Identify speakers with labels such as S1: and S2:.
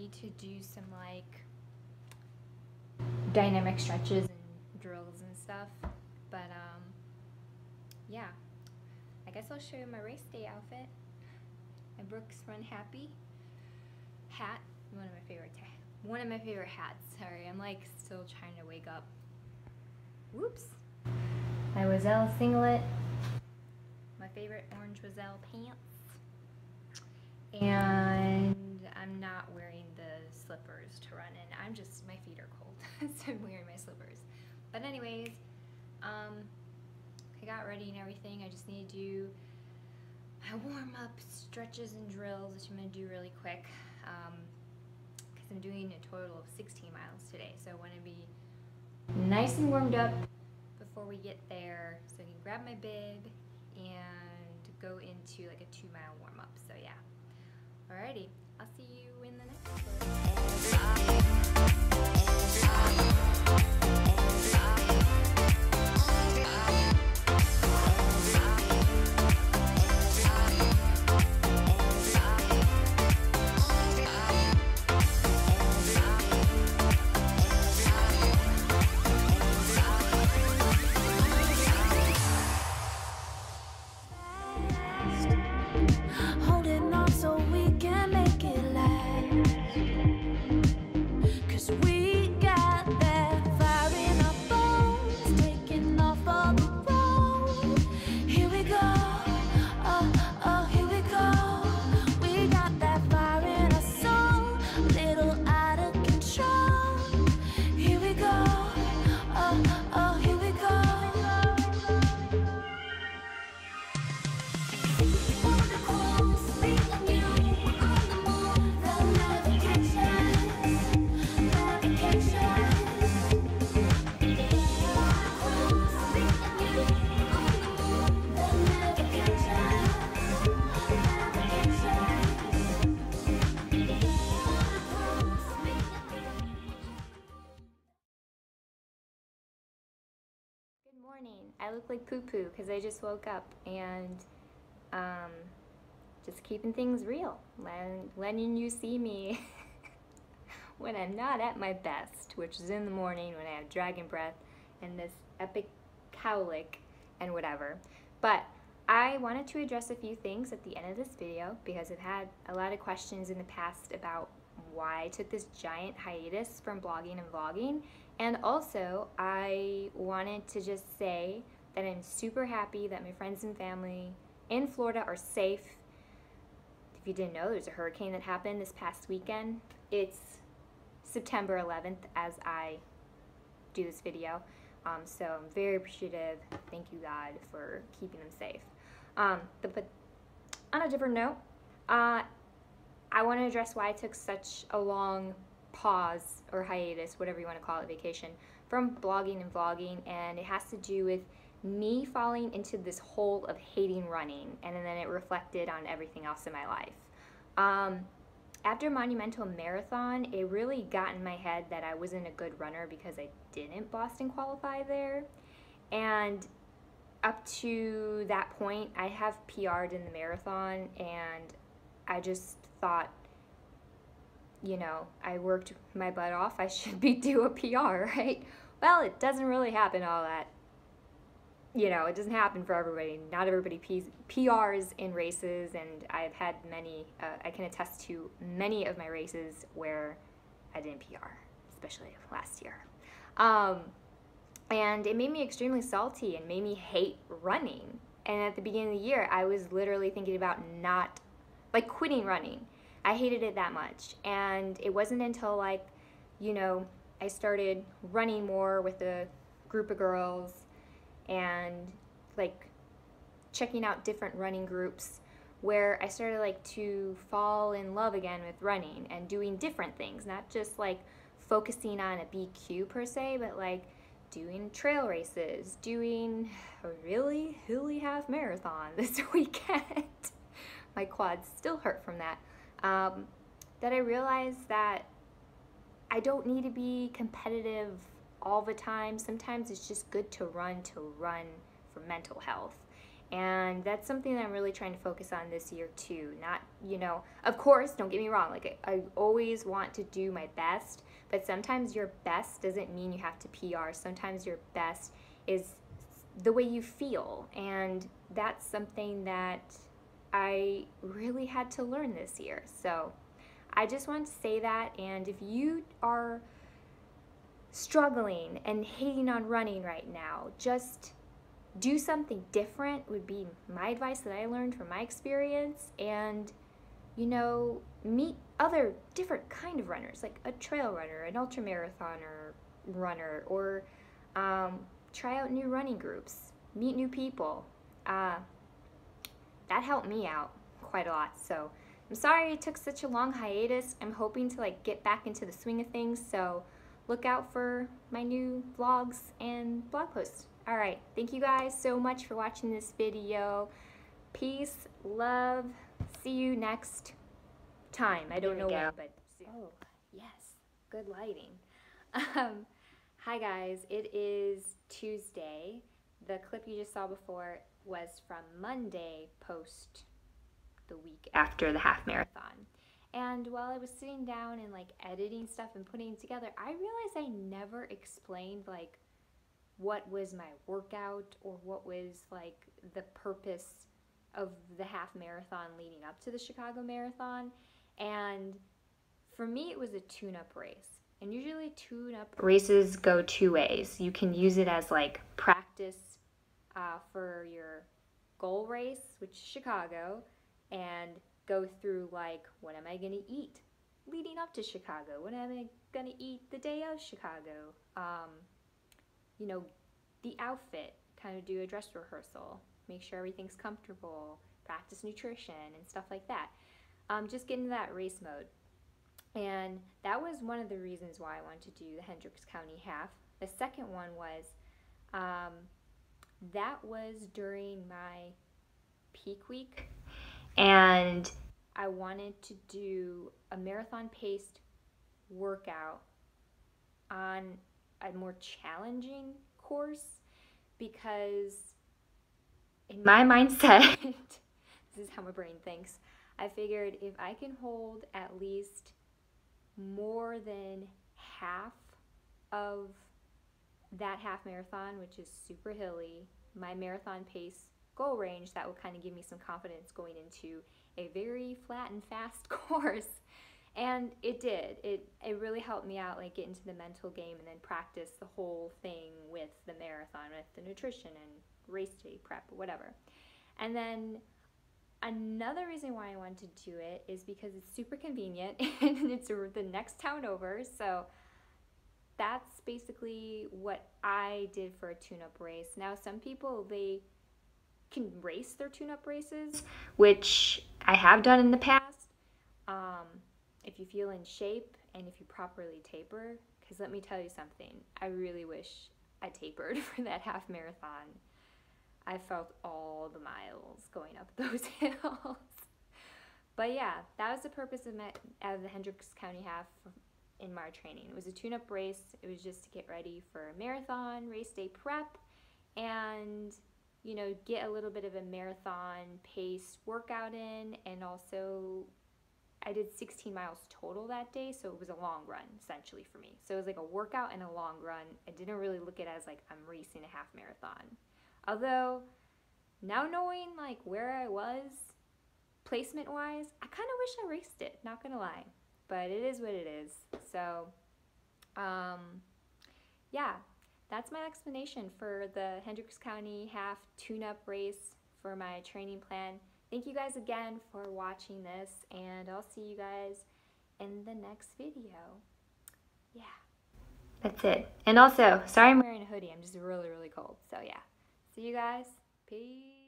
S1: ready to do some like dynamic stretches and drills and stuff, but yeah, I guess I'll show you my race day outfit. My Brooks Run Happy hat, one of my favorite hats. Sorry, I'm like still trying to wake up. Whoops. My Wazelle singlet, my favorite orange Wazelle pants, and I'm not wearing the slippers to run in. My feet are cold, so I'm wearing my slippers. But anyways, I got ready and everything. I just need to do my warm-up stretches and drills, which I'm going to do really quick, because I'm doing a total of 16 miles today, so I want to be nice and warmed up before we get there, so I can grab my bib and go into like a 2-mile warm-up. So yeah, alrighty, I'll see you in the next one.
S2: Holding on so we can make it last, 'cause we got that fire in our bones, taking off all the road. Here we go, oh, oh, here we go. We got that fire in our soul, a little out of control. Here we go, oh, oh, here we go.
S1: Good morning. I look like poo-poo because I just woke up and just keeping things real, letting you see me when I'm not at my best, which is in the morning when I have dragon breath and this epic cowlick and whatever. But I wanted to address a few things at the end of this video because I've had a lot of questions in the past about why I took this giant hiatus from blogging and vlogging. And also, I wanted to just say that I'm super happy that my friends and family in Florida are safe. If you didn't know, there's a hurricane that happened this past weekend. It's September 11th as I do this video. So I'm very appreciative. Thank you, God, for keeping them safe. But on a different note, I want to address why I took such a long pause or hiatus, whatever you want to call it, vacation, from blogging and vlogging, and it has to do with me falling into this hole of hating running, and then it reflected on everything else in my life. After Monumental Marathon, it really got in my head that I wasn't a good runner because I didn't Boston qualify there, and up to that point, I have PR'd in the marathon, and I just thought, you know, I worked my butt off, I should do a PR, right? Well, it doesn't really happen all that. You know, it doesn't happen for everybody. Not everybody PRs in races, and I've had many, I can attest to many of my races where I didn't PR, especially last year. And it made me extremely salty and made me hate running. And at the beginning of the year, I was literally thinking about quitting running. I hated it that much. And it wasn't until like, you know, I started running more with a group of girls and like checking out different running groups where I started like to fall in love again with running and doing different things, not just like focusing on a BQ per se, but like doing trail races, doing a really hilly half marathon this weekend. My quads still hurt from that. That I realized that I don't need to be competitive all the time. Sometimes it's just good to run for mental health. And that's something that I'm really trying to focus on this year too. Not, you know, of course, don't get me wrong, like I always want to do my best, but sometimes your best doesn't mean you have to PR. Sometimes your best is the way you feel, and that's something that I really had to learn this year. So I just want to say that, and if you are struggling and hating on running right now, just do something different would be my advice that I learned from my experience. And, you know, meet other different kind of runners, like a trail runner, an ultra marathoner runner, or try out new running groups, meet new people. That helped me out quite a lot. So I'm sorry it took such a long hiatus. I'm hoping to like get back into the swing of things, so look out for my new vlogs and blog posts. All right, thank you guys so much for watching this video. Peace, love, see you next time. I don't know when, but soon. Oh, yes, good lighting. Hi guys, it is Tuesday. The clip you just saw before was from Monday, post the week after the half marathon. And while I was sitting down and like editing stuff and putting it together, I realized I never explained like what was my workout or what was like the purpose of the half marathon leading up to the Chicago Marathon. And for me, it was a tune-up race. And usually tune-up races go two ways. You can use it as like practice for your goal race, which is Chicago, and go through like, what am I going to eat leading up to Chicago? What am I going to eat the day of Chicago? You know, the outfit, kind of do a dress rehearsal, make sure everything's comfortable, practice nutrition and stuff like that. Just get into that race mode. And that was one of the reasons why I wanted to do the Hendrick County half. The second one was, that was during my peak week, and I wanted to do a marathon paced workout on a more challenging course, because in my mindset, this is how my brain thinks, I figured if I can hold at least more than half of that half marathon, which is super hilly, my marathon pace goal range, that will kind of give me some confidence going into a very flat and fast course. And it did. It really helped me out, like get into the mental game and then practice the whole thing with the marathon, with the nutrition and race day prep, whatever. And then another reason why I wanted to do it is because it's super convenient and it's the next town over. So that's basically what I did for a tune-up race. Now, some people, they can race their tune-up races, which I have done in the past. If you feel in shape and if you properly taper, because let me tell you something, I really wish I tapered for that half marathon. I felt all the miles going up those hills. But yeah, that was the purpose of the Hendrick County half in my training. It was a tune-up race. It was just to get ready for a marathon, race day prep, and, you know, get a little bit of a marathon pace workout in. And also, I did 16 miles total that day, so it was a long run essentially for me. So it was like a workout and a long run. I didn't really look at it as like I'm racing a half marathon. Although, now knowing like where I was placement wise, I kind of wish I raced it, not gonna lie. But it is what it is. So, yeah, that's my explanation for the Hendricks County half tune-up race for my training plan. Thank you guys again for watching this, and I'll see you guys in the next video. Yeah, that's it. And also, sorry I'm wearing a hoodie. I'm just really, really cold. So yeah, see you guys. Peace.